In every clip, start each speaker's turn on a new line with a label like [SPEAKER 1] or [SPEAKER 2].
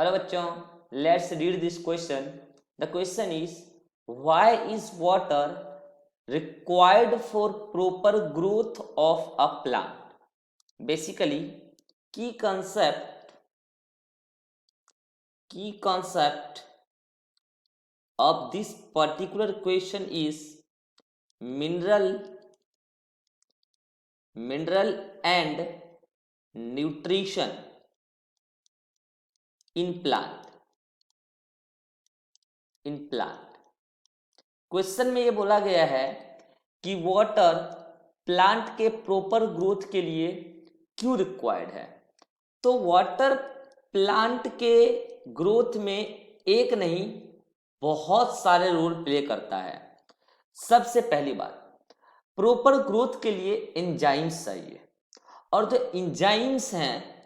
[SPEAKER 1] Hello बच्चों, let's read this question. The question is why is water required for proper growth of a plant. Basically की concept of this particular question is mineral and nutrition in plant। Question में ये बोला गया है कि water plant के proper growth के लिए क्यों रिक्वायर्ड है। तो वाटर प्लांट के ग्रोथ में एक नहीं बहुत सारे रोल प्ले करता है। सबसे पहली बात, प्रॉपर ग्रोथ के लिए एंजाइम्स चाहिए, और जो एंजाइम्स हैं,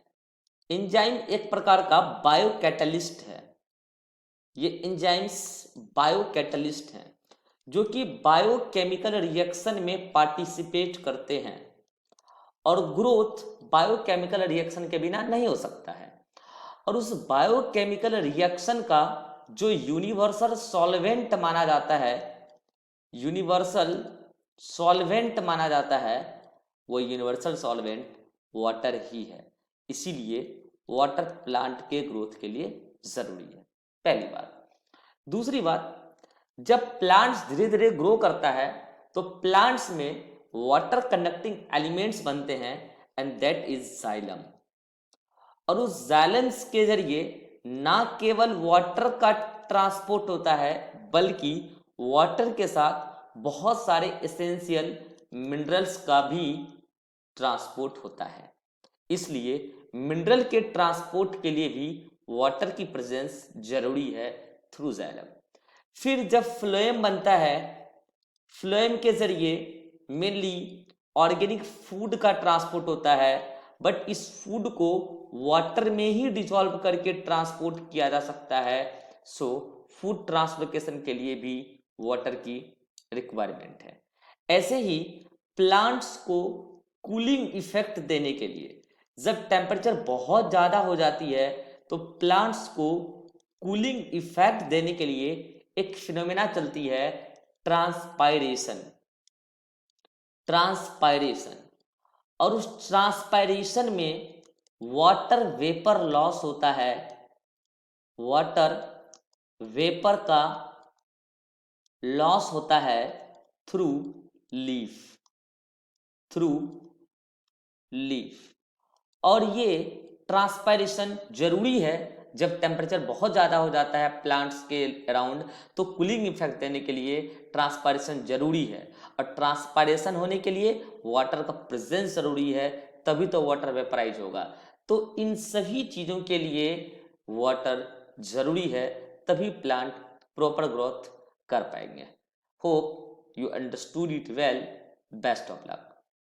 [SPEAKER 1] एंजाइम एक प्रकार का बायोकैटलिस्ट है। ये एंजाइम्स बायोकैटलिस्ट हैं जो कि बायोकेमिकल रिएक्शन में पार्टिसिपेट करते हैं, और ग्रोथ बायोकेमिकल रिएक्शन के बिना नहीं हो सकता है। और उस बायोकेमिकल रिएक्शन का जो यूनिवर्सल सॉल्वेंट माना जाता है, वो यूनिवर्सल सॉल्वेंट वाटर ही है। इसीलिए वाटर प्लांट के ग्रोथ के लिए जरूरी है, पहली बात। दूसरी बात, जब प्लांट्स धीरे धीरे ग्रो करता है तो प्लांट्स में वाटर कंडक्टिंग एलिमेंट्स बनते हैं, एंड दैट इज जाइलम। और उस जाइलम्स के जरिए ना केवल वाटर का ट्रांसपोर्ट होता है, बल्कि वाटर के साथ बहुत सारे एसेंशियल मिनरल्स का भी ट्रांसपोर्ट होता है। इसलिए मिनरल के ट्रांसपोर्ट के लिए भी वाटर की प्रेजेंस जरूरी है थ्रू जाइलम। फिर जब फ्लोएम बनता है, फ्लोएम के जरिए मेनली ऑर्गेनिक फूड का ट्रांसपोर्ट होता है, बट इस फूड को वाटर में ही डिसॉल्व करके ट्रांसपोर्ट किया जा सकता है। सो फूड ट्रांसलोकेशन के लिए भी वाटर की रिक्वायरमेंट है। ऐसे ही प्लांट्स को कूलिंग इफेक्ट देने के लिए जब टेम्परेचर बहुत ज़्यादा हो जाती है तो प्लांट्स को कूलिंग इफेक्ट देने के लिए एक फिनोमेना चलती है, ट्रांसपायरेशन। और उस ट्रांसपायरेशन में वाटर वेपर लॉस होता है। वाटर वेपर का लॉस होता है थ्रू लीफ। और ये ट्रांसपायरेशन जरूरी है जब टेम्परेचर बहुत ज़्यादा हो जाता है प्लांट्स के अराउंड, तो कूलिंग इफेक्ट देने के लिए ट्रांसपायरेशन जरूरी है। और ट्रांसपायरेशन होने के लिए वाटर का प्रेजेंस जरूरी है, तभी तो वाटर वेपराइज होगा। तो इन सभी चीज़ों के लिए वाटर जरूरी है, तभी प्लांट प्रॉपर ग्रोथ कर पाएंगे। Hope you understood it well. Best of luck.